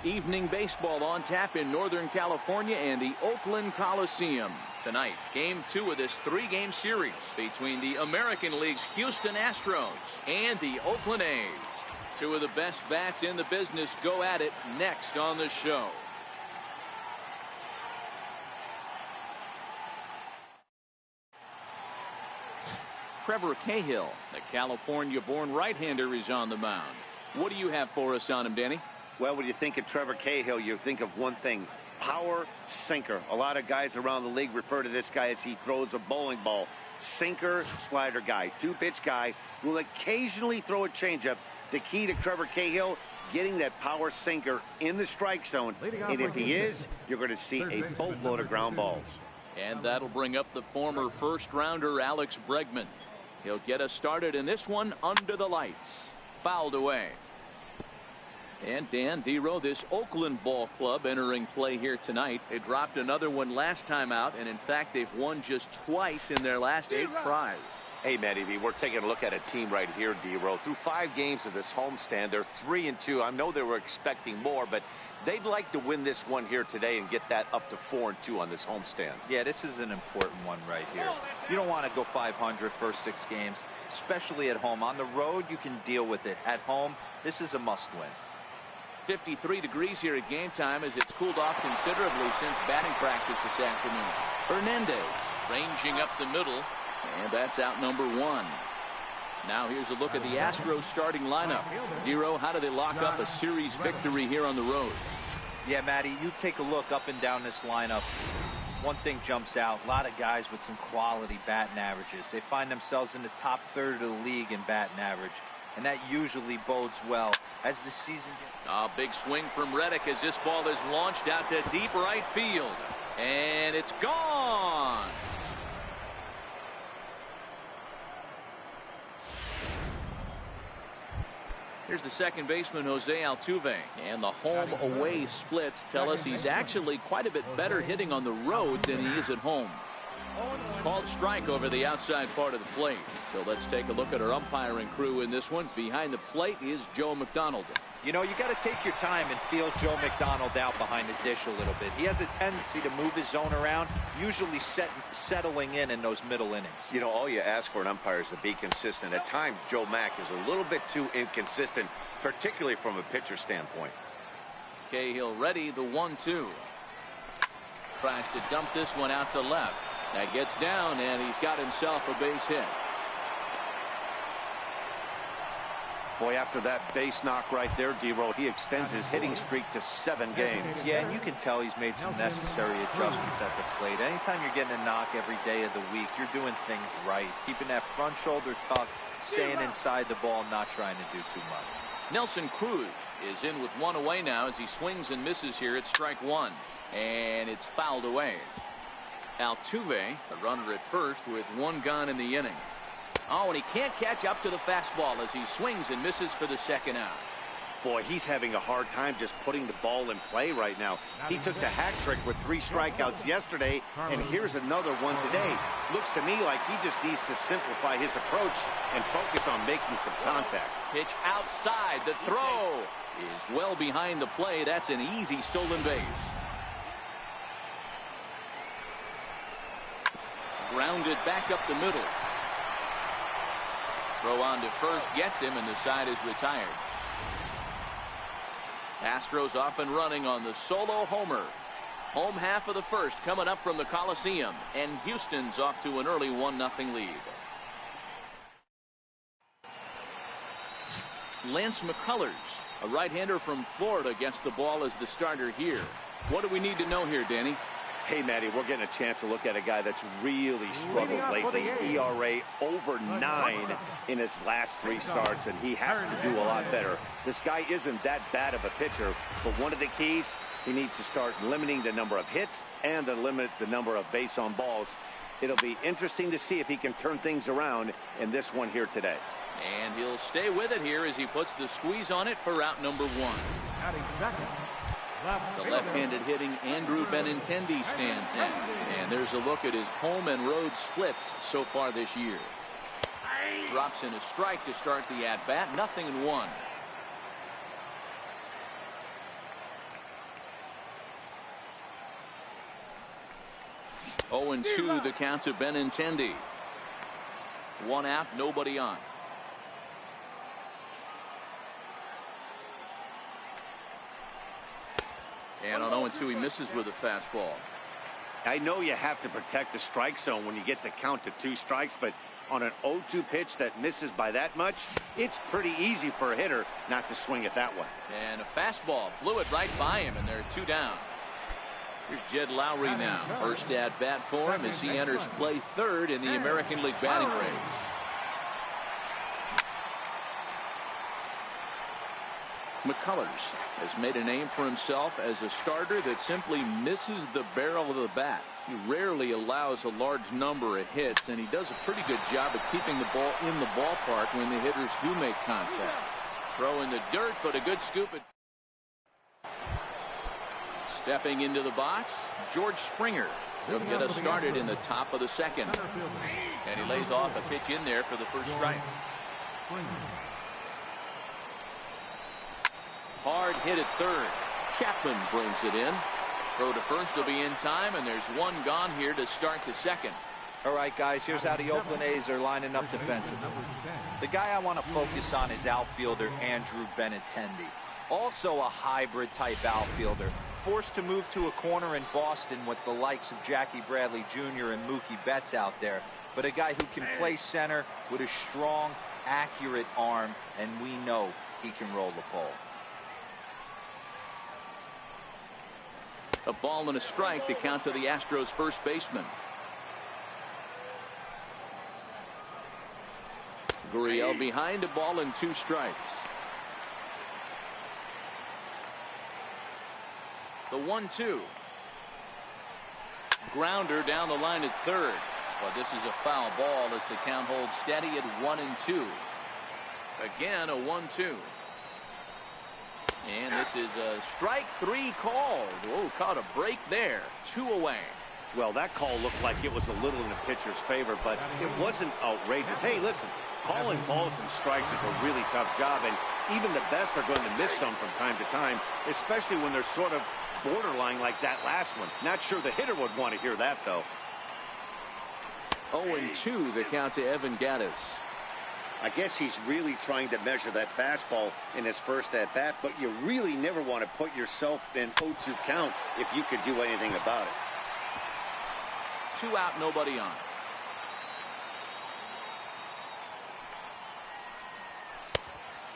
Evening baseball on tap in Northern California and the Oakland Coliseum. Tonight, Game 2 of this 3-game series between the American League's Houston Astros and the Oakland A's. Two of the best bats in the business go at it next on the show. Trevor Cahill, the California-born right-hander, is on the mound. What do you have for us on him, Danny? Well, when you think of Trevor Cahill, you think of one thing: power, sinker. A lot of guys around the league refer to this guy as he throws a bowling ball. Sinker, slider guy, two-pitch guy, will occasionally throw a changeup. The key to Trevor Cahill, getting that power sinker in the strike zone. And if he is, you're going to see a boatload of ground balls. And that'll bring up the former first-rounder Alex Bregman. He'll get us started in this one under the lights. Fouled away. And Dan Dero, this Oakland ball club entering play here tonight. They dropped another one last time out, and in fact they've won just twice in their last 8 tries. Hey, Matty V, we're taking a look at a team right here, Dero. Through 5 games of this homestand, they're 3-2. I know they were expecting more, but they'd like to win this one here today and get that up to 4-2 on this homestand. Yeah, this is an important one right here. You don't want to go 500 first 6 games, especially at home. On the road, you can deal with it. At home, this is a must-win. 53 degrees here at game time as it's cooled off considerably since batting practice this afternoon. Hernandez ranging up the middle, and that's out number 1. Now here's a look at the Astros starting lineup. Dero, how do they lock up a series victory here on the road? Yeah, Matty, you take a look up and down this lineup. One thing jumps out: a lot of guys with some quality batting averages. They find themselves in the top third of the league in batting average, and that usually bodes well as the season gets. A big swing from Reddick as this ball is launched out to deep right field, and it's gone. Here's the second baseman, Jose Altuve, and the home-away splits tell us he's actually quite a bit better hitting on the road than he is at home. Called strike over the outside part of the plate. So let's take a look at our umpiring crew in this one. Behind the plate is Joe McDonald. You know, you got to take your time and feel Joe McDonald out behind the dish a little bit. He has a tendency to move his zone around, usually settling in those middle innings. You know, all you ask for an umpire is to be consistent. At times, Joe Mack is a little bit too inconsistent, particularly from a pitcher standpoint. Cahill ready, the 1-2. Tries to dump this one out to left. That gets down, and he's got himself a base hit. Boy, after that base knock right there, Dero, he extends his hitting streak to 7 games. Yeah, and you can tell he's made some necessary adjustments at the plate. Anytime you're getting a knock every day of the week, you're doing things right. He's keeping that front shoulder tucked, staying inside the ball, not trying to do too much. Nelson Cruz is in with 1 away now as he swings and misses here at strike 1. And it's fouled away. Altuve, the runner at first, with 1 gone in the inning. Oh, and he can't catch up to the fastball as he swings and misses for the second out. Boy, he's having a hard time just putting the ball in play right now. He took the hat trick with 3 strikeouts yesterday, and here's another one today. Looks to me like he just needs to simplify his approach and focus on making some contact. Pitch outside. The throw is well behind the play. That's an easy stolen base. Grounded back up the middle. Throw on to first gets him, and the side is retired. Astros off and running on the solo homer. Home half of the first coming up from the Coliseum, and Houston's off to an early 1-0 lead. Lance McCullers, a right-hander from Florida, gets the ball as the starter here. What do we need to know here, Danny? Hey, Matty, we're getting a chance to look at a guy that's really struggled lately. ERA over 9 in his last 3 starts, and he has to do a lot better. This guy isn't that bad of a pitcher, but one of the keys, he needs to start limiting the number of hits and to limit the number of base on balls. It'll be interesting to see if he can turn things around in this one here today. And he'll stay with it here as he puts the squeeze on it for out number 1. The left-handed hitting Andrew Benintendi stands in. And there's a look at his home and road splits so far this year. Drops in a strike to start the at-bat. 0-1. 0-2 the count to Benintendi. 1 out, nobody on. And on 0-2 he misses with a fastball. I know you have to protect the strike zone when you get the count to 2 strikes, but on an 0-2 pitch that misses by that much, it's pretty easy for a hitter not to swing it that way. And a fastball blew it right by him, and they're 2 down. Here's Jed Lowry now. First at bat for him as he enters play third in the American League batting race. McCullers has made a name for himself as a starter that simply misses the barrel of the bat. He rarely allows a large number of hits, and he does a pretty good job of keeping the ball in the ballpark when the hitters do make contact. Throw in the dirt, but a good scoop. Stepping into the box, George Springer. He'll get us started in the top of the second. And he lays off a pitch in there for the first strike. Hard hit at third. Chapman brings it in. Throw to first will be in time, and there's 1 gone here to start the second. All right, guys, here's how the Oakland A's are lining up defensively. The guy I want to focus on is outfielder Andrew Benintendi. Also a hybrid type outfielder, forced to move to a corner in Boston with the likes of Jackie Bradley Jr. and Mookie Betts out there, but a guy who can play center with a strong, accurate arm, and we know he can roll the pole. A ball and a strike to count to the Astros first baseman. Gurriel behind, a ball and 2 strikes. The 1-2. Grounder down the line at third. But this is a foul ball as the count holds steady at 1-2. Again, a 1-2. And this is a strike 3 called. Oh, caught a break there. 2 away. Well, that call looked like it was a little in the pitcher's favor, but it wasn't outrageous. Hey, listen, calling balls and strikes is a really tough job, and even the best are going to miss some from time to time, especially when they're sort of borderline like that last one. Not sure the hitter would want to hear that, though. 0-2 the count to Evan Gattis. I guess he's really trying to measure that fastball in his first at-bat, but you really never want to put yourself in 0-2 count if you could do anything about it. 2 out, nobody on.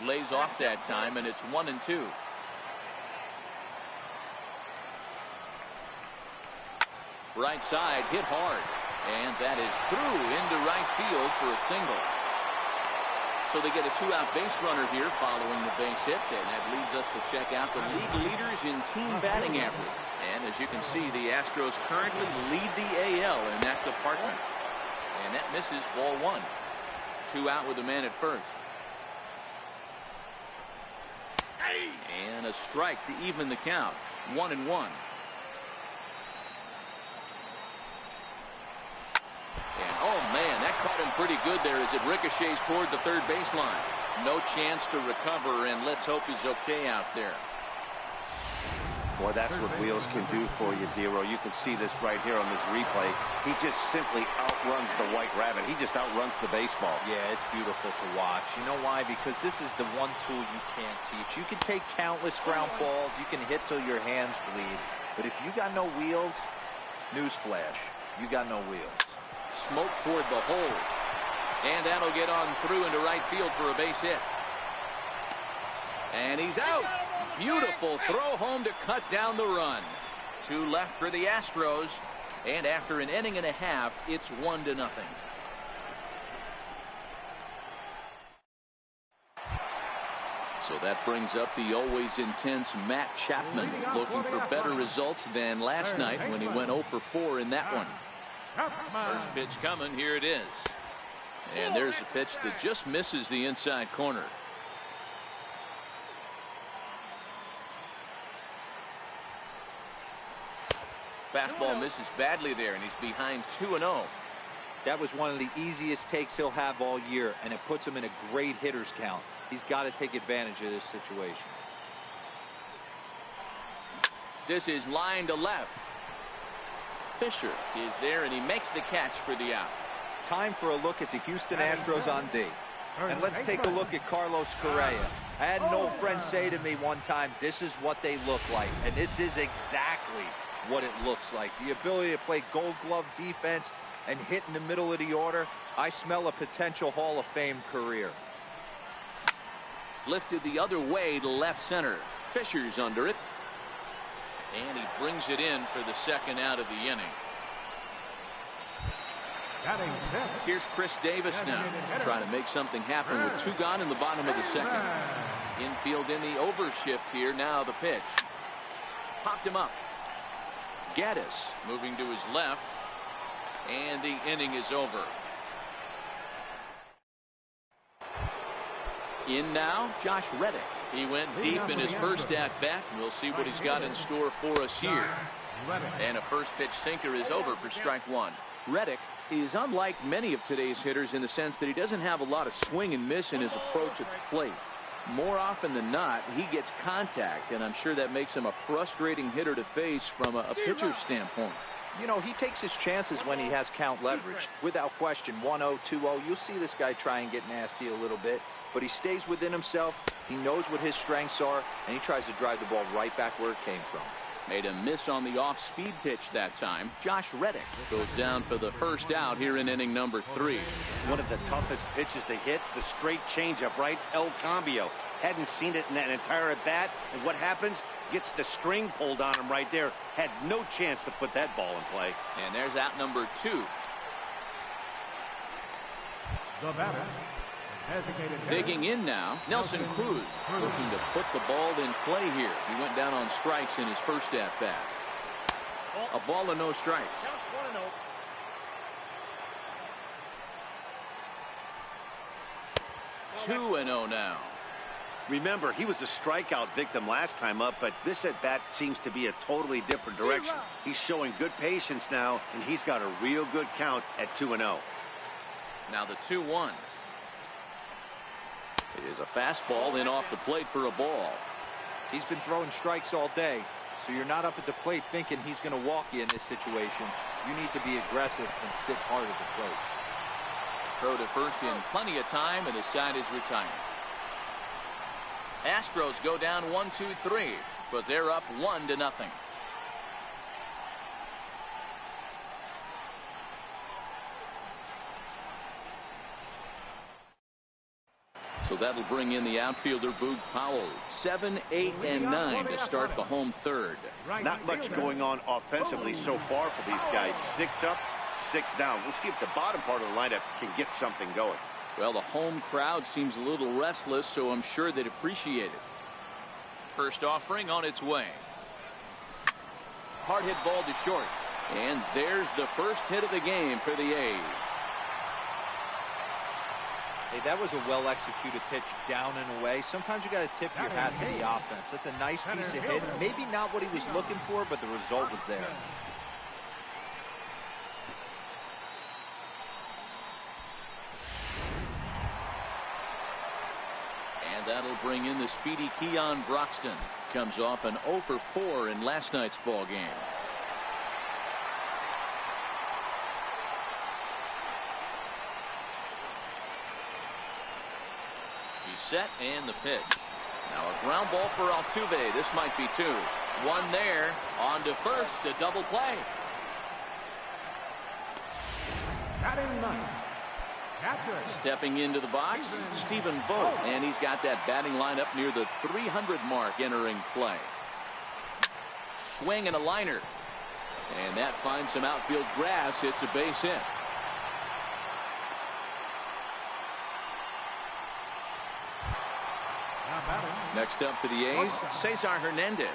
Lays off that time, and it's 1-2. Right side, hit hard. And that is through into right field for a single. So they get a 2-out base runner here following the base hit, and that leads us to check out the league leaders in team batting average. And as you can see, the Astros currently lead the AL in that department. And that misses, ball 1. 2 out with a man at first. And a strike to even the count. 1-1. And oh man, that caught him pretty good there as it ricochets toward the third baseline. No chance to recover, and let's hope he's okay out there. Boy, that's what wheels can do for you, Dero. You can see this right here on this replay. He just simply outruns the White Rabbit. He just outruns the baseball. Yeah, it's beautiful to watch. You know why? Because this is the one tool you can't teach. You can take countless ground balls. You can hit till your hands bleed. But if you got no wheels, newsflash, you got no wheels. Smoke toward the hole. And that'll get on through into right field for a base hit. And he's out. Beautiful throw home to cut down the run. 2 left for the Astros. And after an inning and a half, it's 1-0. So that brings up the always intense Matt Chapman, looking for better results than last night when he went 0 for 4 in that one. First pitch coming, here it is. And there's a pitch that just misses the inside corner. Fastball misses badly there, and he's behind 2-0. That was one of the easiest takes he'll have all year, and it puts him in a great hitter's count. He's got to take advantage of this situation. This is line to left. Fisher is there, and he makes the catch for the out. Time for a look at the Houston Astros on D. And let's take a look at Carlos Correa. I had an old friend say to me one time, this is what they look like. And this is exactly what it looks like. The ability to play gold glove defense and hit in the middle of the order. I smell a potential Hall of Fame career. Lifted the other way to left center. Fisher's under it. And he brings it in for the second out of the inning. Here's Chris Davis now, trying to make something happen with 2 gone in the bottom of the second. Infield in the overshift here. Now the pitch. Popped him up. Gaddis moving to his left. And the inning is over. In now, Josh Reddick. He went deep in his first at-bat. We'll see what he's got in store for us here. And a first pitch sinker is over for strike 1. Reddick is unlike many of today's hitters in the sense that he doesn't have a lot of swing and miss in his approach at the plate. More often than not, he gets contact, and I'm sure that makes him a frustrating hitter to face from a pitcher's standpoint. You know, he takes his chances when he has count leverage. Without question, 1-0, 2-0, you'll see this guy try and get nasty a little bit. But he stays within himself. He knows what his strengths are, and he tries to drive the ball right back where it came from. Made a miss on the off-speed pitch that time. Josh Reddick goes down for the first out here in inning number 3. One of the toughest pitches to hit, the straight changeup, right? El Cambio. Hadn't seen it in that entire at-bat. And what happens? Gets the string pulled on him right there. Had no chance to put that ball in play. And there's out number 2. The batter. Digging in now, Nelson Cruz looking to put the ball in play here. He went down on strikes in his first at-bat. A ball and no strikes. 2-0 now. Remember, he was a strikeout victim last time up, but this at-bat seems to be a totally different direction. He's showing good patience now, and he's got a real good count at 2-0. Now the 2-1. It is a fastball in off the plate for a ball. He's been throwing strikes all day, so you're not up at the plate thinking he's going to walk you in this situation. You need to be aggressive and sit hard at the plate. Throw to first in plenty of time, and the side is retired. Astros go down 1-2-3, but they're up 1-0. So that'll bring in the outfielder Boog Powell. 7, 8, and 9 to start the home third. Not much going on offensively so far for these guys. 6 up, 6 down. We'll see if the bottom part of the lineup can get something going. Well, the home crowd seems a little restless, so I'm sure they'd appreciate it. First offering on its way. Hard hit ball to short. And there's the first hit of the game for the A's. Hey, that was a well-executed pitch down and away. Sometimes you got to tip your hat to the offense. That's a nice piece of hit. Maybe not what he was looking for, but the result was there. And that'll bring in the speedy Keon Broxton. Comes off an 0 for 4 in last night's ball game. Set and the pitch. Now a ground ball for Altuve. This might be 2. 1 there. On to first. A double play. Stepping into the box, Stephen Vogt, and he's got that batting lineup near the 300 mark entering play. Swing and a liner. And that finds some outfield grass. It's a base hit. Next up for the A's, Cesar Hernandez.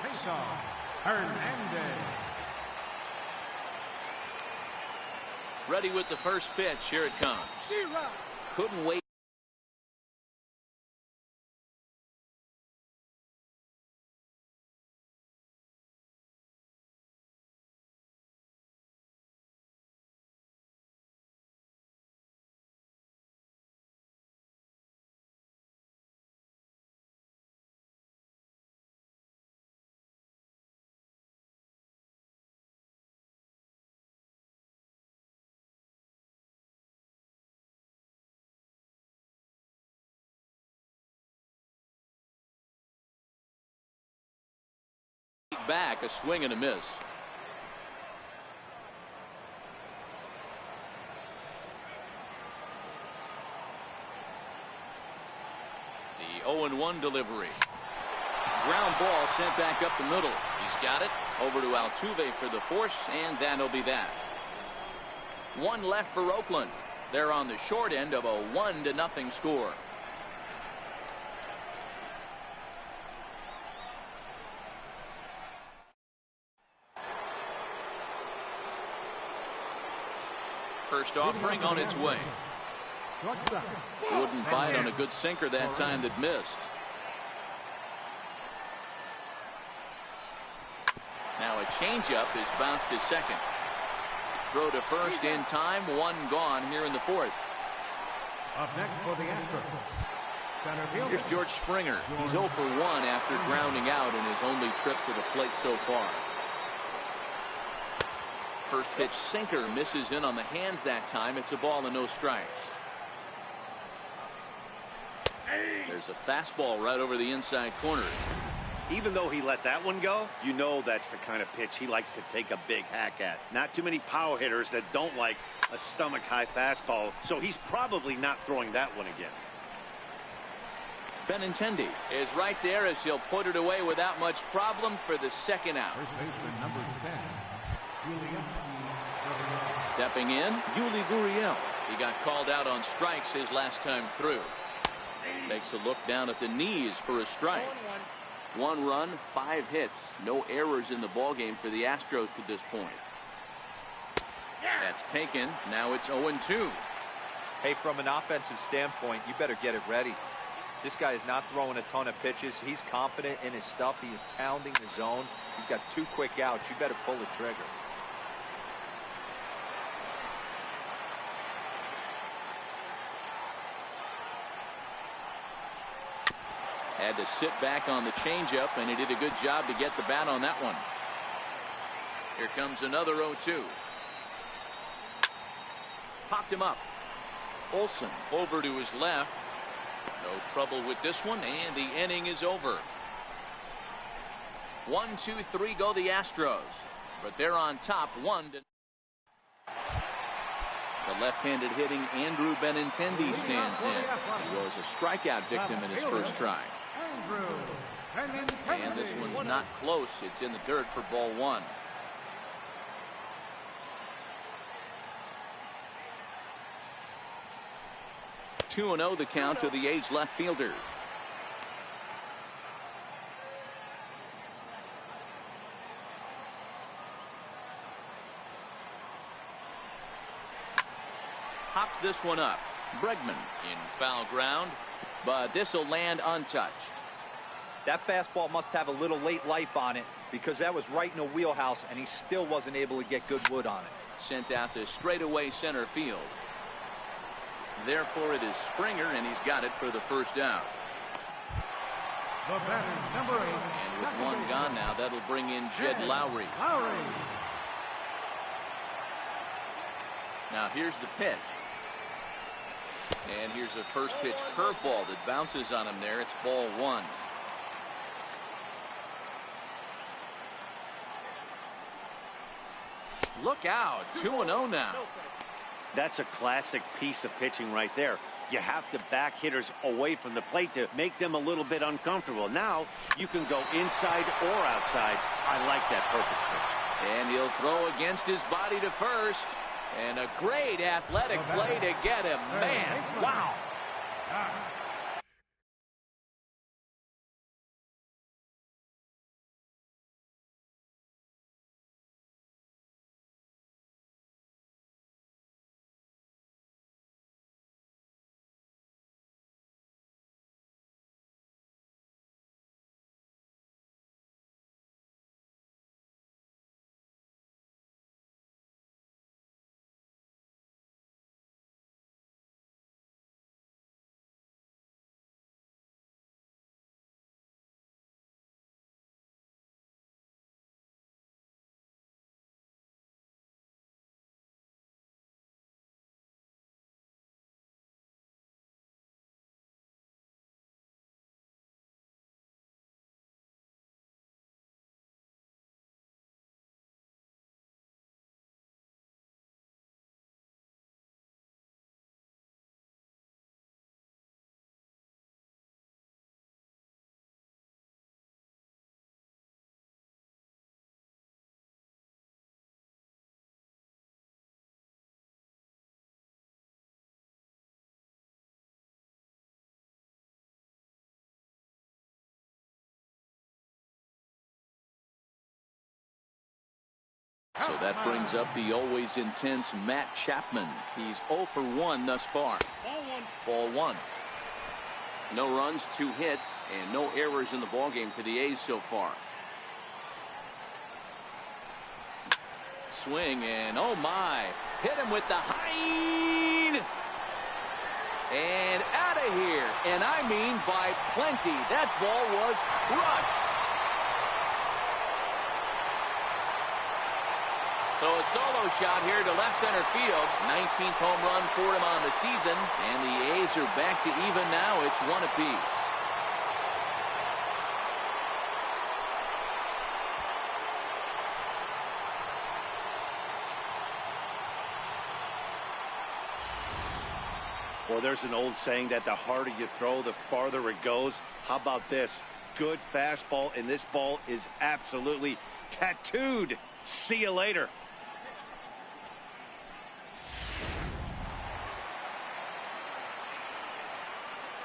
Ready with the first pitch. Here it comes. Couldn't wait. back, a swing and a miss. The 0-1 delivery. Ground ball sent back up the middle. He's got it over to Altuve for the force, and that'll be that. One left for Oakland. They're on the short end of a 1-0 score. First offering on its way. Wouldn't bite on a good sinker that time that missed. Now a changeup is bounced to second. Throw to first in time. One gone here in the fourth. Up next for the Astros, center fielder. Here's George Springer. He's 0 for 1 after grounding out in his only trip to the plate so far. First pitch sinker misses in on the hands that time. It's a ball and no strikes. There's a fastball right over the inside corner. Even though he let that one go, you know that's the kind of pitch he likes to take a big hack at. Not too many power hitters that don't like a stomach high fastball, so he's probably not throwing that one again. Benintendi is right there as he'll put it away without much problem for the second out. First baseman number 10, Julian. Stepping in, Yuli Gurriel. He got called out on strikes his last time through. Takes a look down at the knees for a strike. 1 run, 5 hits. No errors in the ballgame for the Astros to this point. That's taken. Now it's 0-2. Hey, from an offensive standpoint, you better get it ready. This guy is not throwing a ton of pitches. He's confident in his stuff. He is pounding the zone. He's got 2 quick outs. You better pull the trigger. Had to sit back on the changeup, and he did a good job to get the bat on that one. Here comes another 0-2. Popped him up. Olsen over to his left. No trouble with this one, and the inning is over. 1, 2, 3 go the Astros, but they're on top 1-0. The left-handed hitting Andrew Benintendi stands in. He was a strikeout victim in his first try. And this one's not close. It's in the dirt for ball 1. Two 2-0 the count to the A's left fielder. Hops this one up. Bregman in foul ground, but this will land untouched. That fastball must have a little late life on it because that was right in the wheelhouse and he still wasn't able to get good wood on it. Sent out to straightaway center field. Therefore it is Springer, and he's got it for the first out. The batter, number 8. And with 1 gone now, that'll bring in Jed Lowry. Now here's the pitch. And here's a first pitch curveball that bounces on him there. It's ball 1. Look out. 2-0 now. That's a classic piece of pitching right there. You have to back hitters away from the plate to make them a little bit uncomfortable. Now you can go inside or outside. I like that purpose pitch. And he'll throw against his body to first. And a great athletic play to get him. Man, wow. So that brings up the always intense Matt Chapman. He's 0 for 1 thus far. Ball one. No runs, 2 hits, and no errors in the ballgame for the A's so far. Swing, and oh my, hit him with the high and out of here, and I mean by plenty. That ball was crushed. So a solo shot here to left center field. 19th home run for him on the season, and the A's are back to even now. It's 1 apiece. Well, there's an old saying that the harder you throw, the farther it goes. How about this? Good fastball, and this ball is absolutely tattooed. See you later.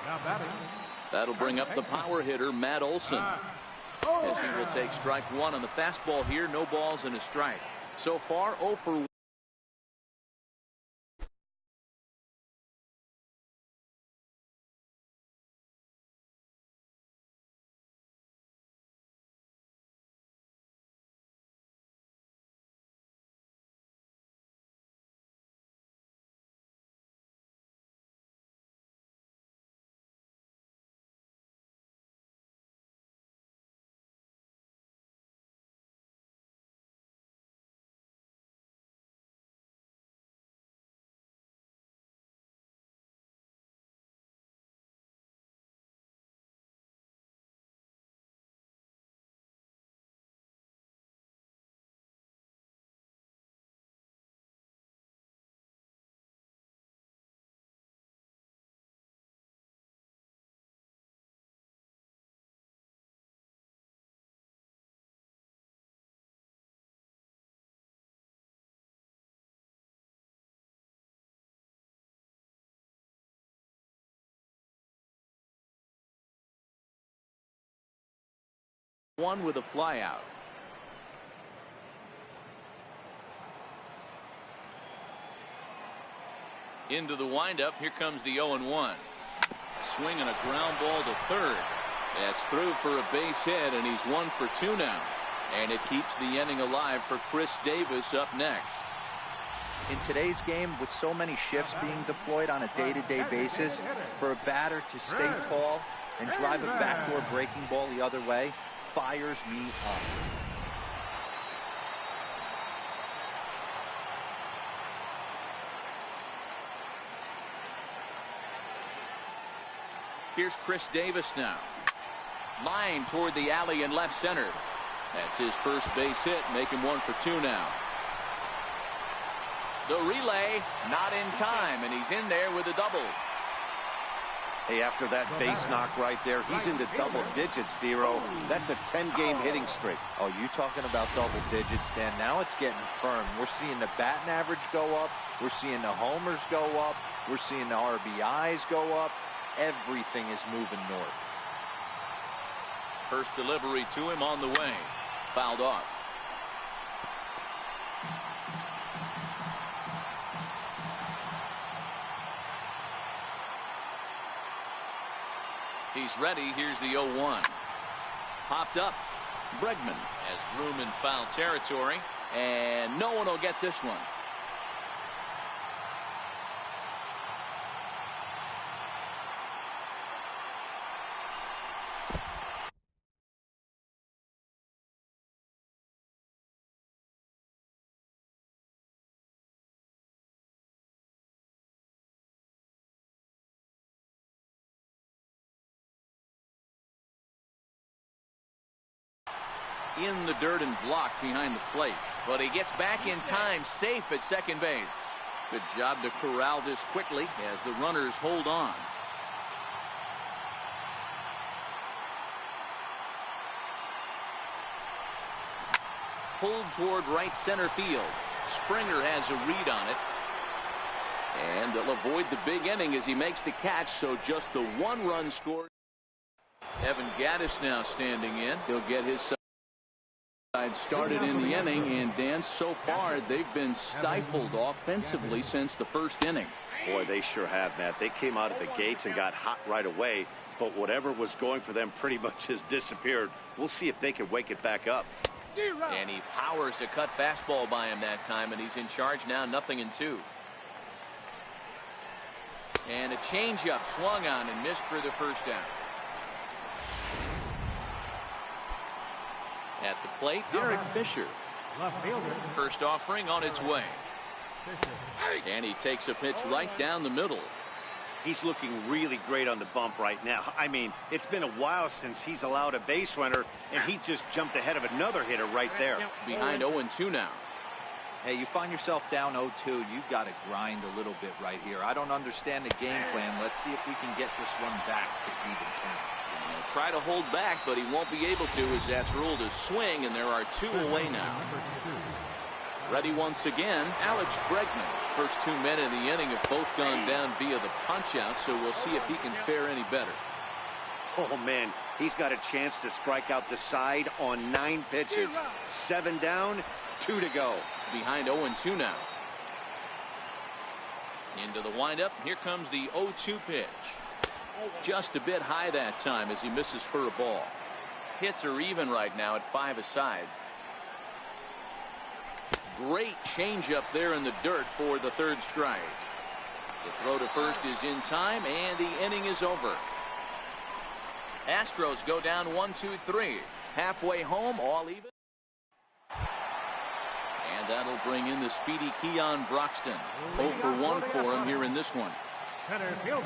Now batting. That'll bring up the power hitter, Matt Olson. As he will take strike 1 on the fastball here. No balls and a strike. So far, 0 for 1. One with a fly out. Into the windup. Here comes the 0-1. Swing and a ground ball to third. That's through for a base hit, and he's 1 for 2 now. And it keeps the inning alive for Chris Davis up next. In today's game, with so many shifts being deployed on a day-to-day basis, for a batter to stay tall and drive a backdoor breaking ball the other way fires me up. Here's Chris Davis now. Line toward the alley in left center. That's his first base hit, make him 1 for 2 now. The relay not in time, and he's in there with a double. Hey, after that base knock right there, he's into double digits, Dero. That's a 10-game hitting streak. Oh, you talking about double digits, Dan? Now it's getting firm. We're seeing the batting average go up. We're seeing the homers go up. We're seeing the RBIs go up. Everything is moving north. First delivery to him on the way. Fouled off. He's ready. Here's the 0-1. Popped up. Bregman has room in foul territory, and no one will get this one. In the dirt and blocked behind the plate, but he gets back in time, safe at second base. Good job to corral this quickly as the runners hold on. Pulled toward right center field. Springer has a read on it, and they'll avoid the big inning as he makes the catch, so just the 1-run score. Evan Gattis now standing in. He'll get his Started in the inning, and Dan, so far they've been stifled offensively since the first inning. Boy, they sure have, Matt. They came out of the gates and got hot right away, but whatever was going for them pretty much has disappeared. We'll see if they can wake it back up. And he powers a cut fastball by him that time, and he's in charge now, 0-2. And a changeup swung on and missed for the first down. At the plate, Derek Fisher. Left fielder. First offering on its way. And he takes a pitch right down the middle. He's looking really great on the bump right now. I mean, it's been a while since he's allowed a base runner, and he just jumped ahead of another hitter right there. Behind 0-2 now. Hey, you find yourself down 0-2. You've got to grind a little bit right here. I don't understand the game plan. Let's see if we can get this one back to even count. Try to hold back, but he won't be able to, as that's ruled a swing, and there are 2 away now. Ready once again, Alex Bregman. First 2 men in the inning have both gone down via the punch-out, so we'll see if he can fare any better. Oh, man, he's got a chance to strike out the side on 9 pitches. 7 down, 2 to go. Behind 0-2 now. Into the windup. Here comes the 0-2 pitch. Just a bit high that time as he misses for a ball. Hits are even right now at 5 aside. Great changeup there in the dirt for the 3rd strike. The throw to first is in time, and the inning is over. Astros go down 1-2-3. Halfway home, all even. And that'll bring in the speedy Keon Broxton. 0 for 1 for him here in this one. Center fielder.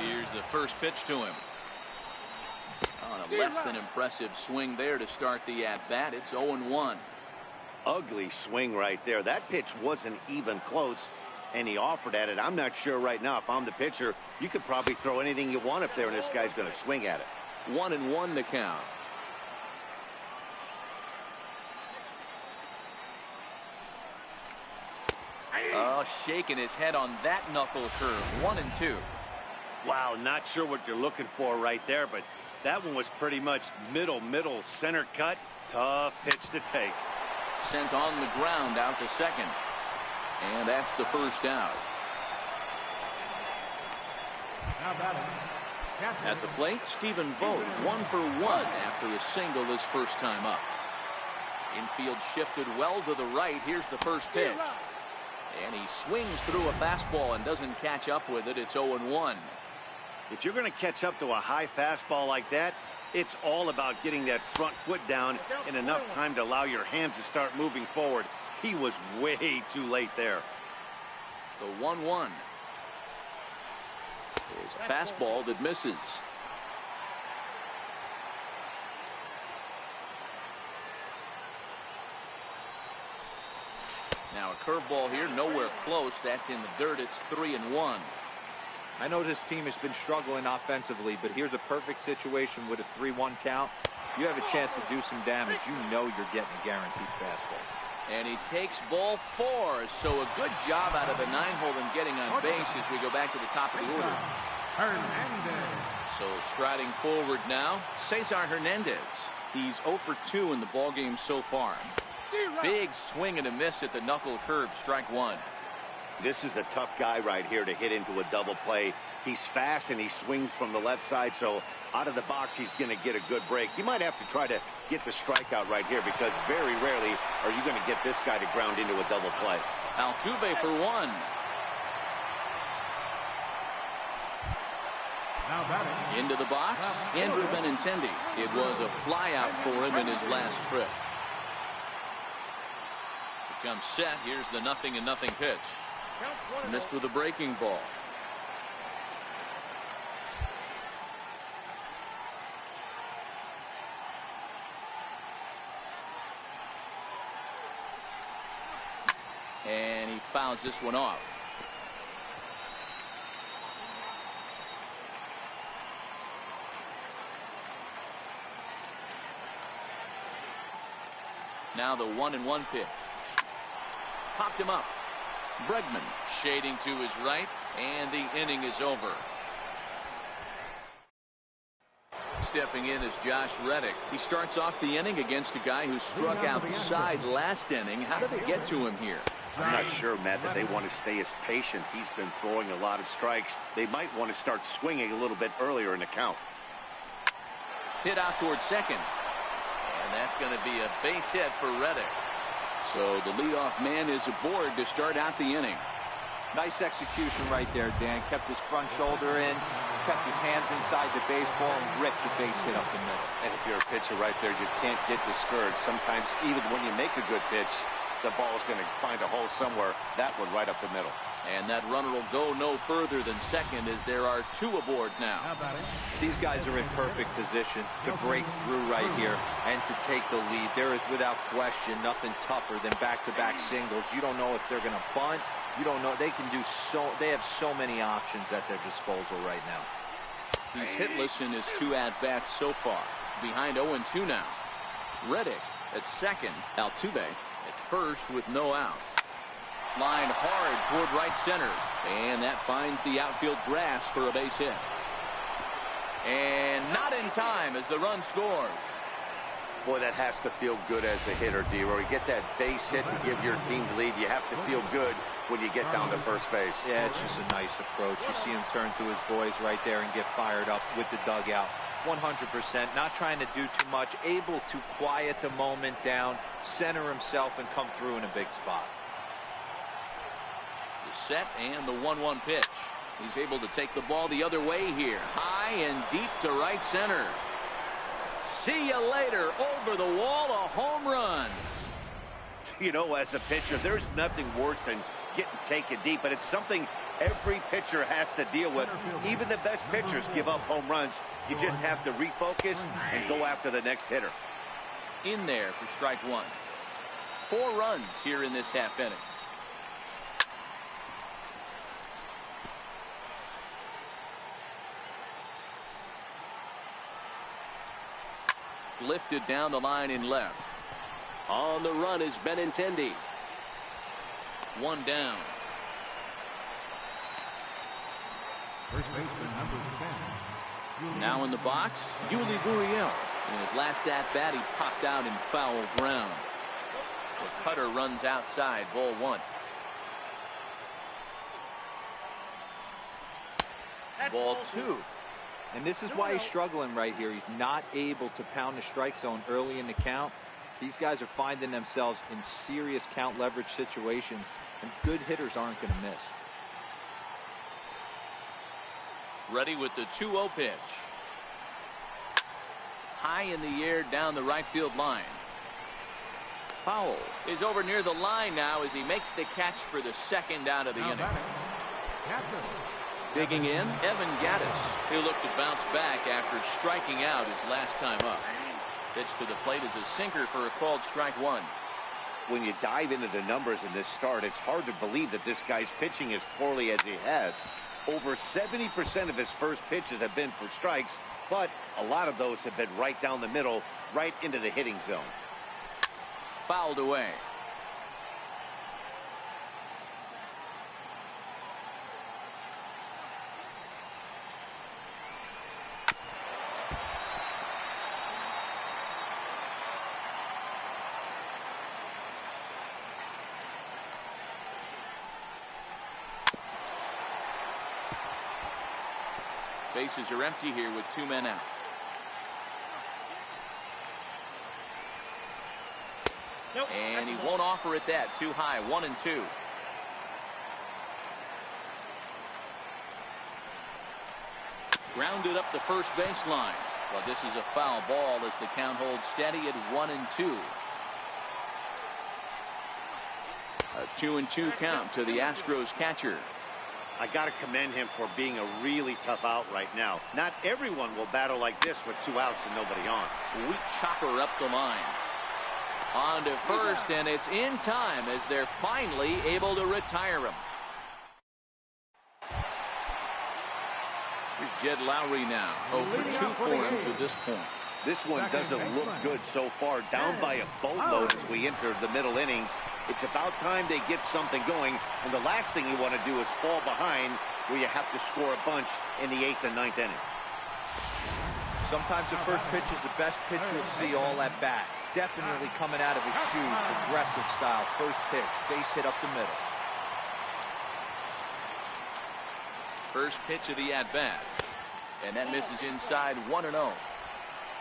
Here's the first pitch to him. On a less than impressive swing there to start the at-bat. It's 0-1. Ugly swing right there. That pitch wasn't even close, and he offered at it. I'm not sure right now if I'm the pitcher. You could probably throw anything you want up there, and this guy's going to swing at it. 1-1 the count. Oh, shaking his head on that knuckle curve. 1-2. Wow, not sure what you're looking for right there, but that one was pretty much middle center cut. Tough pitch to take. Sent on the ground out to second. And that's the first out. At the plate, Stephen Vogt, 1 for 1 after a single his first time up. Infield shifted well to the right. Here's the first pitch. And he swings through a fastball and doesn't catch up with it. It's 0-1. If you're going to catch up to a high fastball like that, it's all about getting that front foot down in enough time to allow your hands to start moving forward. He was way too late there. The 1-1 is a fastball that misses. Now a curveball here, nowhere close. That's in the dirt. It's 3-1. I know this team has been struggling offensively, but here's a perfect situation with a 3-1 count. You have a chance to do some damage. You know you're getting a guaranteed fastball. And he takes ball 4. So a good job out of the 9-hole in getting on base as we go back to the top of the order. So striding forward now, Cesar Hernandez. He's 0 for 2 in the ballgame so far. Big swing and a miss at the knuckle curve, strike 1. This is a tough guy right here to hit into a double play. He's fast and he swings from the left side, so out of the box he's going to get a good break. You might have to try to get the strikeout right here because very rarely are you going to get this guy to ground into a double play. Altuve for 1. Into the box, Andrew Benintendi. It was a flyout for him in his last trip. Becomes set. Here's the 0-0 pitch. Missed with a breaking ball. And he fouls this one off. Now the 1-1 pitch. Popped him up. Bregman shading to his right, and the inning is over. stepping in is Josh Reddick. He starts off the inning against a guy who struck outside last inning. How did they get to him here? I'm not sure, Matt, that they want to stay as patient. He's been throwing a lot of strikes. They might want to start swinging a little bit earlier in the count. Hit out towards second. And that's going to be a base hit for Reddick. So the leadoff man is aboard to start out the inning. Nice execution right there, Dan. Kept his front shoulder in, kept his hands inside the baseball, and ripped the base hit up the middle. And if you're a pitcher right there, you can't get discouraged. Sometimes even when you make a good pitch, the ball is going to find a hole somewhere. That one right up the middle. And that runner will go no further than second as there are two aboard now. These guys are in perfect position to break through right here and to take the lead. There is without question nothing tougher than back-to-back singles. You don't know if they're going to bunt. You don't know. They can do so. They have so many options at their disposal right now. He's hitless in his 2 at-bats so far. Behind 0-2 now. Reddick at second. Altuve at first with no outs. Line hard toward right center. And that finds the outfield grass for a base hit. And not in time as the run scores. Boy, that has to feel good as a hitter, D-Roy. You get that base hit to give your team the lead. You have to feel good when you get down to first base. Yeah, it's just a nice approach. You see him turn to his boys right there and get fired up with the dugout. 100%, not trying to do too much, able to quiet the moment down, center himself, and come through in a big spot. The set and the 1-1 pitch. He's able to take the ball the other way here. High and deep to right center. See you later. Over the wall, a home run. You know, as a pitcher, there's nothing worse than getting taken deep, but it's something every pitcher has to deal with. Even the best pitchers give up home runs. You just have to refocus and go after the next hitter. In there for strike one. 4 runs here in this half inning. Lifted down the line in left. On the run is Benintendi. 1 down. First baseman number 10. Now in the box, Yuli Gurriel. In his last at-bat, he popped out in foul ground. The cutter runs outside, ball 1. Ball 2. And this is why he's struggling right here. He's not able to pound the strike zone early in the count. These guys are finding themselves in serious count leverage situations, and good hitters aren't going to miss. Ready with the 2-0 pitch. High in the air down the right field line. Powell is over near the line now as he makes the catch for the second out of the inning. Digging in, Evan Gattis, who looked to bounce back after striking out his last time up. Pitch to the plate is a sinker for a called strike 1. When you dive into the numbers in this start, it's hard to believe that this guy's pitching as poorly as he has. Over 70% of his first pitches have been for strikes, but a lot of those have been right down the middle, right into the hitting zone. Fouled away. Bases are empty here with 2 men out. Nope, and he won't offer it that. Too high. 1-2. Grounded up the first baseline. Well, this is a foul ball as the count holds steady at 1-2. A 2-2 count to the Astros catcher. I got to commend him for being a really tough out right now. Not everyone will battle like this with 2 outs and nobody on. Weak chopper up the line. On to first, and it's in time as they're finally able to retire him. Here's Jed Lowry now. 0-2 for him to this point. This one doesn't look good so far. Down by a boatload as we enter the middle innings. It's about time they get something going. And the last thing you want to do is fall behind where you have to score a bunch in the 8th and 9th inning. Sometimes the first pitch is the best pitch you'll see all at bat. Definitely coming out of his shoes, aggressive style. First pitch, base hit up the middle. First pitch of the at-bat. And that misses inside 1-0.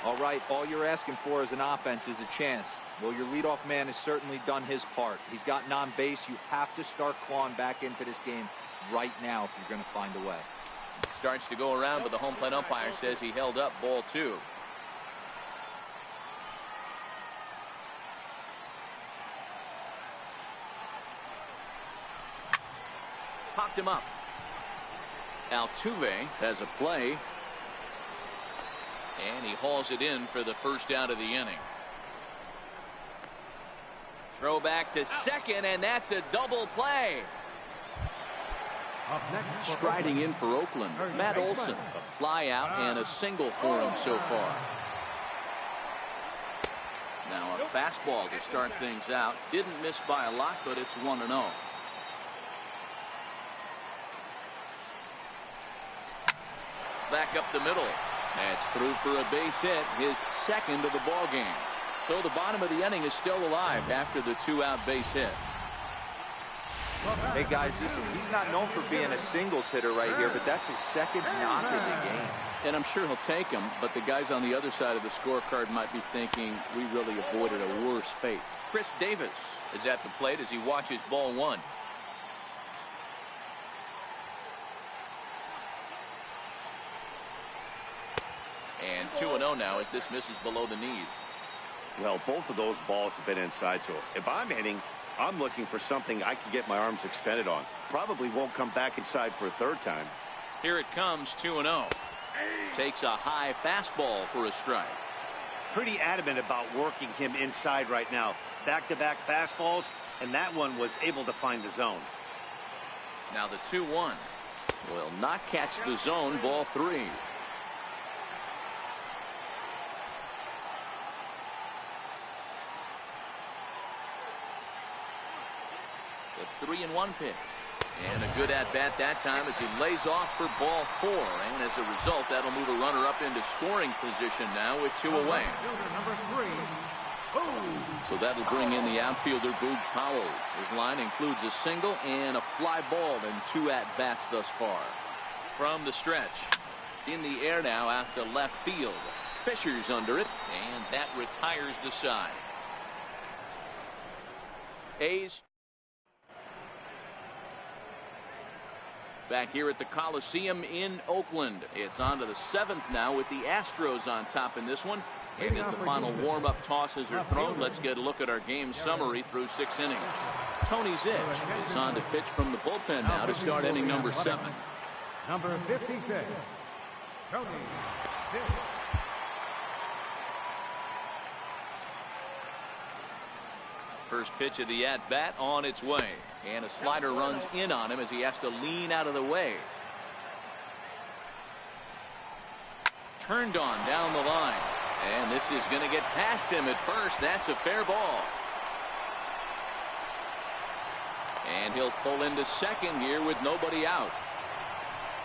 All right, all you're asking for as an offense is a chance. Well, your leadoff man has certainly done his part. He's gotten on base. You have to start clawing back into this game right now if you're going to find a way. Starts to go around, but the home plate umpire says he held up ball 2. Popped him up. Altuve has a play. And he hauls it in for the first out of the inning. Throw back to second, and that's a double play. Striding in for Oakland, Matt Olson. A fly out and a single for him so far. Now a fastball to start things out. Didn't miss by a lot, but it's 1-0. Back up the middle. That's through for a base hit, his second of the ball game. So the bottom of the inning is still alive after the 2-out base hit. Hey guys, listen, he's not known for being a singles hitter right here, but that's his second knock of the game. And I'm sure he'll take him, but the guys on the other side of the scorecard might be thinking we really avoided a worse fate. Chris Davis is at the plate as he watches ball 1. And 2-0 now as this misses below the knees. Well, both of those balls have been inside, so if I'm hitting, I'm looking for something I can get my arms extended on. Probably won't come back inside for a third time. Here it comes, 2-0. Takes a high fastball for a strike. Pretty adamant about working him inside right now. Back-to-back fastballs, and that one was able to find the zone. Now the 2-1 will not catch the zone, ball 3. The 3-1 pitch. And a good at-bat that time as he lays off for ball 4. And as a result, that'll move a runner up into scoring position now with 2 away. So that'll bring in the outfielder, Boog Powell. His line includes a single and a fly ball and 2 at-bats thus far. From the stretch. In the air now out to left field. Fisher's under it, and that retires the side. A's back here at the Coliseum in Oakland. It's on to the 7th now with the Astros on top in this one. And as the final warm-up tosses are thrown, let's get a look at our game summary through 6 innings. Tony Zitch is on to pitch from the bullpen now to start inning number 7. Number 56, Tony Zitch. First pitch of the at-bat on its way. And a slider runs in on him as he has to lean out of the way. Turned on down the line. And this is going to get past him at first. That's a fair ball. And he'll pull into second here with nobody out.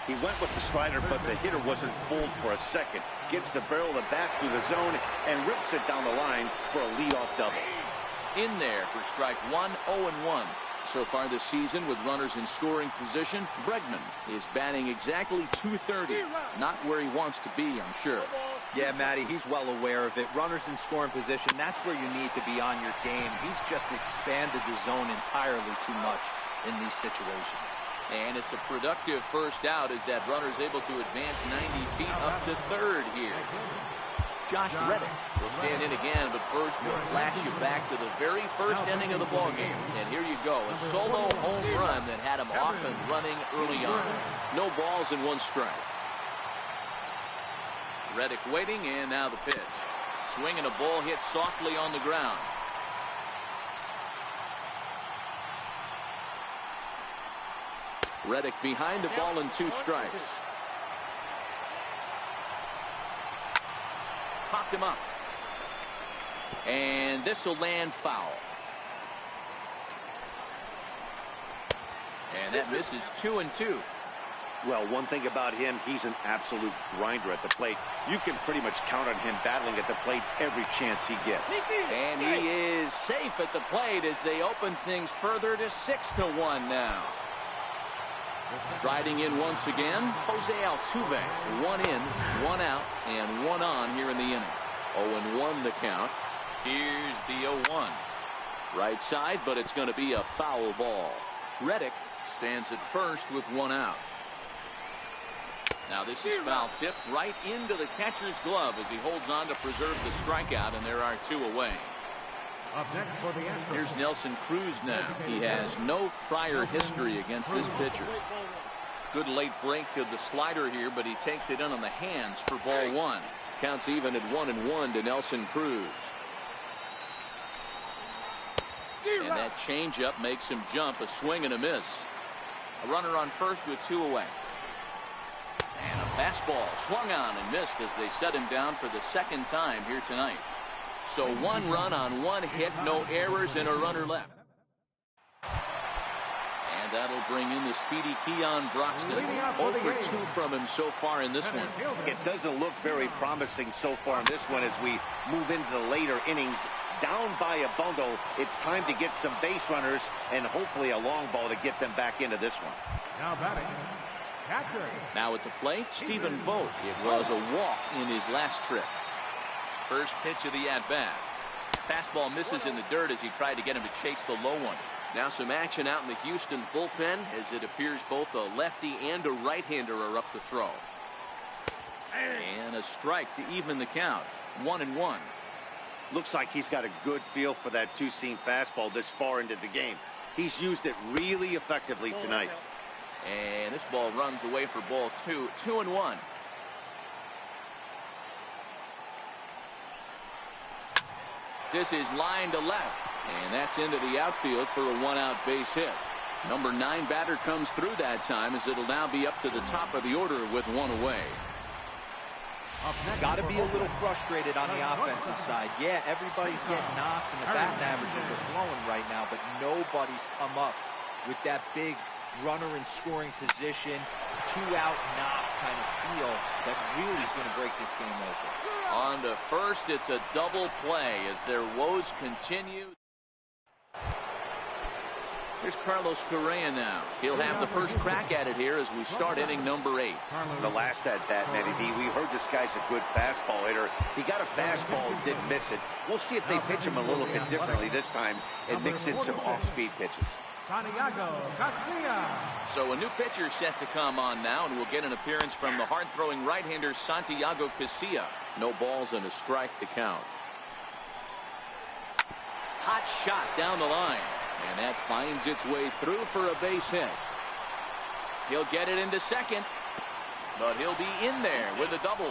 He went with the slider, but the hitter wasn't fooled for a second. Gets the barrel of the bat through the zone and rips it down the line for a leadoff double. In there for strike 1, 0-1. So far this season with runners in scoring position, Bregman is batting exactly .230. Not where he wants to be, I'm sure. Yeah, Matty, he's well aware of it. Runners in scoring position, that's where you need to be on your game. He's just expanded the zone entirely too much in these situations. And it's a productive first out as that runner's able to advance 90 feet up to third here. Josh Reddick will stand in again, but first we'll flash you back to the very first inning of the ballgame. And here you go, a solo home run that had him off and running early on. No balls and 1 strike. Reddick waiting, and now the pitch. Swing and a ball hit softly on the ground. Reddick behind a ball and 2 strikes. Popped him up. And this will land foul. And that misses 2-2. Well, one thing about him, he's an absolute grinder at the plate. You can pretty much count on him battling at the plate every chance he gets. And he is safe at the plate as they open things further to 6-1 now. Riding in once again, Jose Altuve. 1 in, 1 out, and 1 on here in the inning. 0-1 the count. Here's the 0-1. Right side, but it's going to be a foul ball. Reddick stands at first with 1 out. Now this is foul tipped right into the catcher's glove as he holds on to preserve the strikeout, and there are 2 away. Up next for the Astros. Here's Nelson Cruz now. He has no prior history against this pitcher. Good late break to the slider here, but he takes it in on the hands for ball 1. Counts even at 1-1 to Nelson Cruz. And that changeup makes him jump. A swing and a miss. A runner on first with 2 away. And a fastball swung on and missed as they set him down for the 2nd time here tonight. So 1 run on 1 hit, no errors, and a runner left. And that'll bring in the speedy Keon Broxton. 0 for 2 from him so far in this one. It doesn't look very promising so far in this one as we move into the later innings. Down by a bundle, it's time to get some base runners and hopefully a long ball to get them back into this one. Now batting, catcher. Now at the plate, Stephen Vogt. It was a walk in his last trip. First pitch of the at-bat. Fastball misses in the dirt as he tried to get him to chase the low one. Now some action out in the Houston bullpen as it appears both a lefty and a right-hander are up to throw. And a strike to even the count. 1-1. Looks like he's got a good feel for that 2-seam fastball this far into the game. He's used it really effectively tonight. And this ball runs away for ball 2. 2-1. This is line to left, and that's into the outfield for a 1-out base hit. Number 9 batter comes through that time as it'll now be up to the top of the order with 1 away. Got to be a little frustrated on the offensive side. Yeah, everybody's getting knocks and the batting averages are flowing right now, but nobody's come up with that big runner in scoring position, 2-out knock kind of feel that really is going to break this game open. On to first, it's a double play as their woes continue. Here's Carlos Correa now. He'll have the first crack at it here as we start inning number 8. The last at-bat, Matty D, we heard this guy's a good fastball hitter. He got a fastball and didn't miss it. We'll see if they pitch him a little bit differently this time and mix in some off-speed pitches. So a new pitcher set to come on now, and we'll get an appearance from the hard-throwing right-hander Santiago Casilla. No balls and a strike to count. Hot shot down the line. And that finds its way through for a base hit. He'll get it into second, but he'll be in there with a double.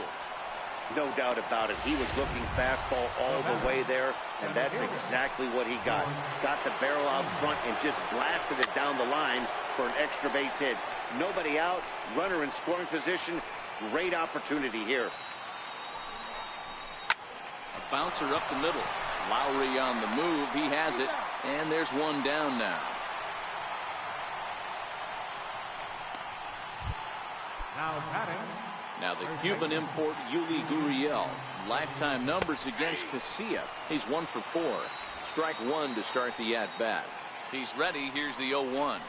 No doubt about it. He was looking fastball all the way there, and that's exactly what he got. Got the barrel out front and just blasted it down the line for an extra base hit. Nobody out, runner in scoring position. Great opportunity here. A bouncer up the middle. Lowry on the move. He has it. And there's 1 down now. Now batting. Now the Cuban import Yuli Gurriel. Lifetime numbers against Casilla. He's 1 for 4. Strike 1 to start the at-bat. He's ready. Here's the 0-1.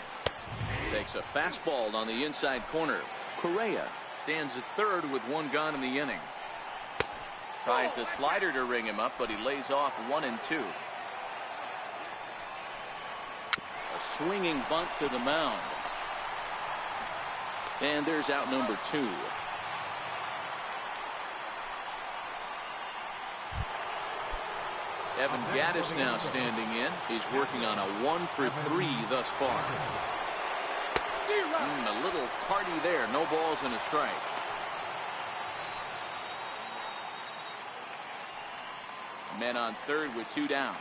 Takes a fastball on the inside corner. Correa stands at third with 1 gone in the inning. Tries the slider to ring him up, but he lays off 1 and 2. A swinging bunt to the mound. And there's out number 2. Evan Gattis now standing in. He's working on a 1 for 3 thus far. A little tardy there. No balls and a strike. Men on third with 2 down.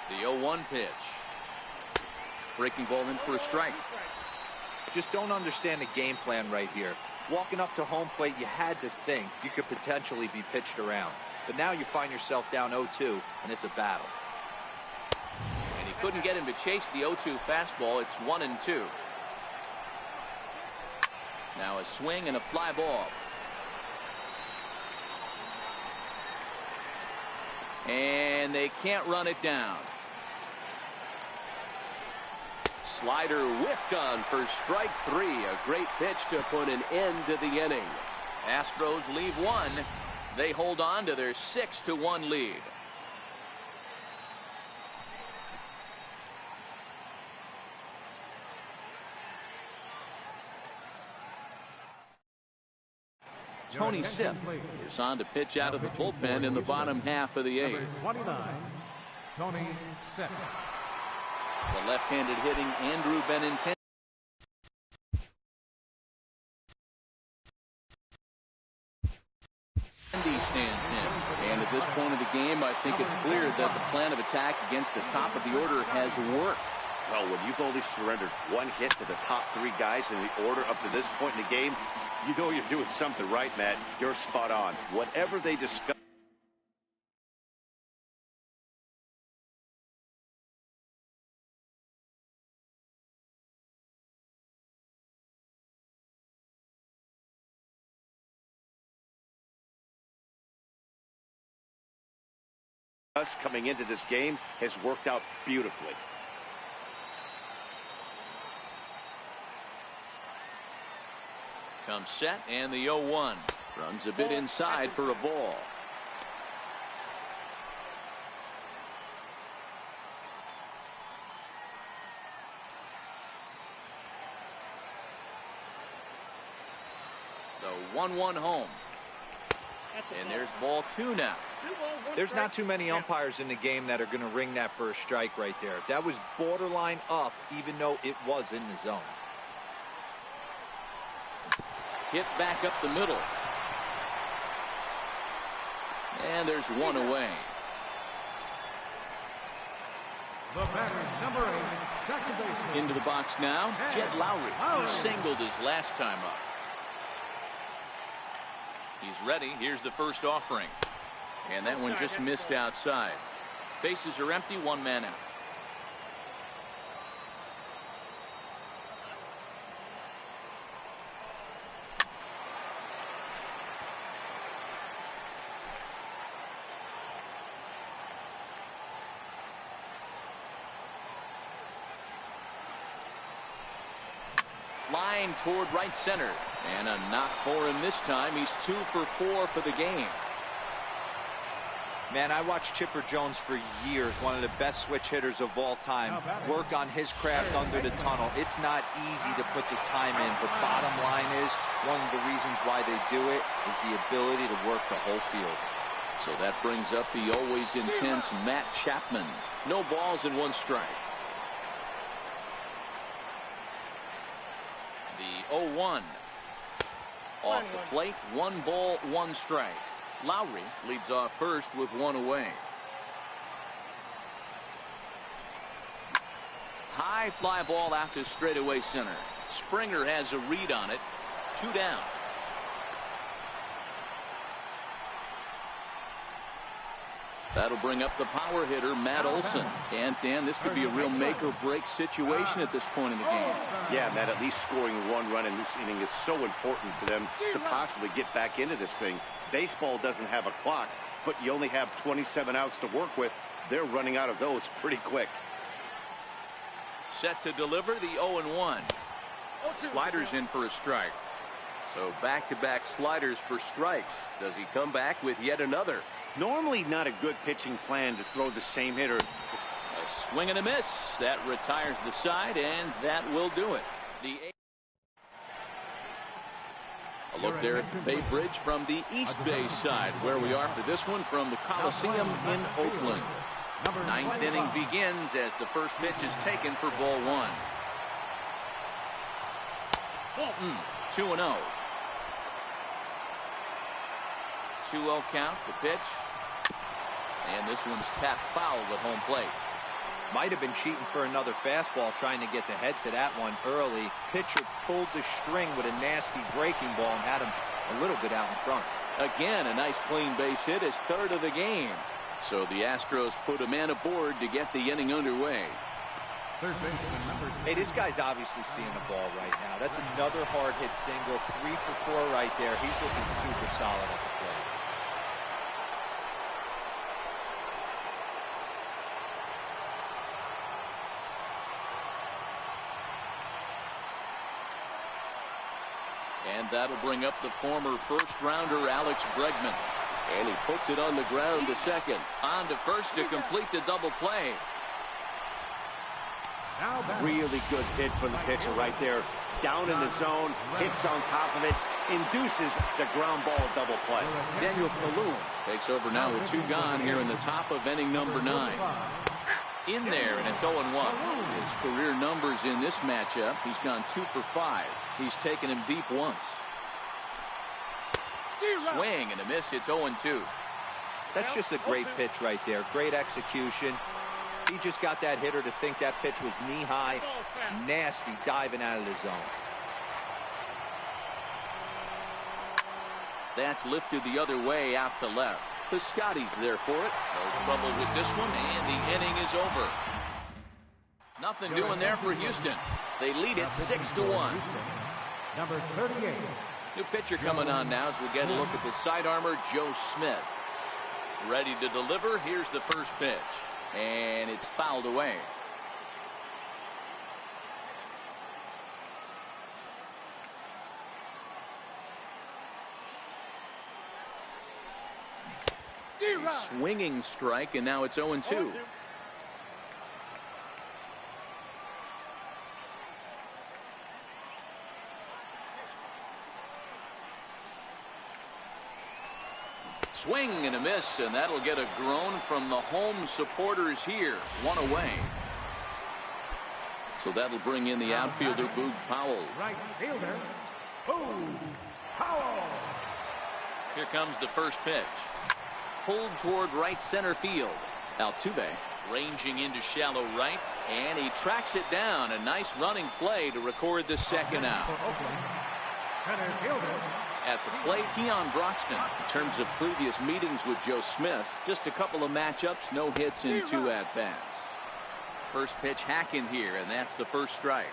The 0-1 pitch. Breaking ball in for a strike. Just don't understand the game plan right here. Walking up to home plate, you had to think you could potentially be pitched around. But now you find yourself down 0-2, and it's a battle. And he couldn't get him to chase the 0-2 fastball. It's 1-2. Now a swing and a fly ball. And they can't run it down. Slider whiffed on for strike 3. A great pitch to put an end to the inning. Astros leave one. They hold on to their 6-1 lead. Tony Sipp is on to pitch out of the bullpen in the bottom half of the 8th. 29, Tony Sipp. The left-handed hitting Andrew Benintendi stands in. And at this point of the game, I think it's clear that the plan of attack against the top of the order has worked. Well, when you've only surrendered one hit to the top 3 guys in the order up to this point in the game, you know you're doing something right, Matt. You're spot on. Whatever they discuss. Coming into this game has worked out beautifully. Comes set and the 0-1 runs a bit inside for a ball. The 1-1 home. And there's ball 2 now. There's not too many umpires in the game that are going to ring that first strike right there. That was borderline up, even though it was in the zone. Hit back up the middle. And there's one away. The batter, number 8, second baseman. Into the box now, Jed Lowry. He singled his last time up. He's ready. Here's the first offering. And that one just missed outside. Bases are empty, 1 man out. Line toward right center. And a knock for him this time. He's 2 for 4 for the game. Man, I watched Chipper Jones for years, one of the best switch hitters of all time, work on his craft under the tunnel. It's not easy to put the time in, but bottom line is, one of the reasons why they do it is the ability to work the whole field. So that brings up the always intense Matt Chapman. No balls and 1 strike. The 0-1. Off the plate, 1 ball, 1 strike. Lowry leads off first with 1 away. High fly ball out to straightaway center. Springer has a read on it. 2 down. That'll bring up the power hitter, Matt Olson. And, Dan, this could be a real make-or-break situation at this point in the game. Yeah, Matt, at least scoring 1 run in this inning is so important to them to possibly get back into this thing. Baseball doesn't have a clock, but you only have 27 outs to work with. They're running out of those pretty quick. Set to deliver the 0-1. Sliders in for a strike. So back-to-back sliders for strikes. Does he come back with yet another? Normally not a good pitching plan to throw the same hitter. A swing and a miss. That retires the side, and that will do it. A look there at Bay Bridge from the East Bay side, where we are for this one from the Coliseum in Oakland. 9th inning begins as the first pitch is taken for ball 1. Bolton, 2-0. 2-0 count, the pitch. And this one's tapped foul at home plate. Might have been cheating for another fastball, trying to get the head to that one early. Pitcher pulled the string with a nasty breaking ball and had him a little bit out in front. Again, a nice clean base hit, his third of the game. So the Astros put a man aboard to get the inning underway. Hey, this guy's obviously seeing the ball right now. That's another hard hit single, 3 for 4 right there. He's looking super solid at the plate. And that'll bring up the former first-rounder Alex Bregman. And he puts it on the ground to second. On to first to complete the double play. Really good pitch from the pitcher right there. Down in the zone, hits on top of it, induces the ground ball double play. Daniel Kalu takes over now with 2 gone here in the top of inning number 9. In there, and it's 0-1. His career numbers in this matchup, he's gone 2 for 5. He's taken him deep once. Swing and a miss. It's 0-2. That's just a great pitch right there. Great execution. He just got that hitter to think that pitch was knee-high. Nasty diving out of the zone. That's lifted the other way out to left. Piscotty's there for it. No trouble with this one, and the inning is over. Nothing doing there for Houston. They lead it 6-1. Number 38. New pitcher coming on now as we get a look at the side armor, Joe Smith. Ready to deliver. Here's the first pitch. And it's fouled away. Swinging strike, and now it's 0-2. Swing and a miss, and that'll get a groan from the home supporters here. 1 away. So that'll bring in the outfielder, Boog Powell. Right fielder, Boog Powell. Here comes the first pitch. Pulled toward right center field. Altuve ranging into shallow right, and he tracks it down. A nice running play to record the second out. Center fielder. At the plate, Keon Broxton. In terms of previous meetings with Joe Smith, just a couple of matchups, no hits in 2 at-bats. First pitch hacking here, and that's the first strike.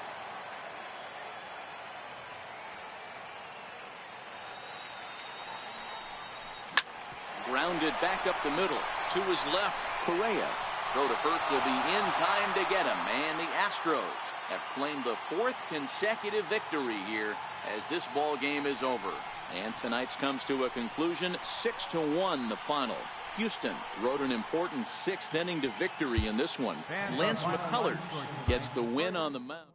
Grounded back up the middle. To his left, Correa. Throw to first will be in time to get him. And the Astros have claimed the 4th consecutive victory here as this ball game is over. And tonight's comes to a conclusion, 6-1 the final. Houston rode an important 6th inning to victory in this one. Lance McCullers gets the win on the mound.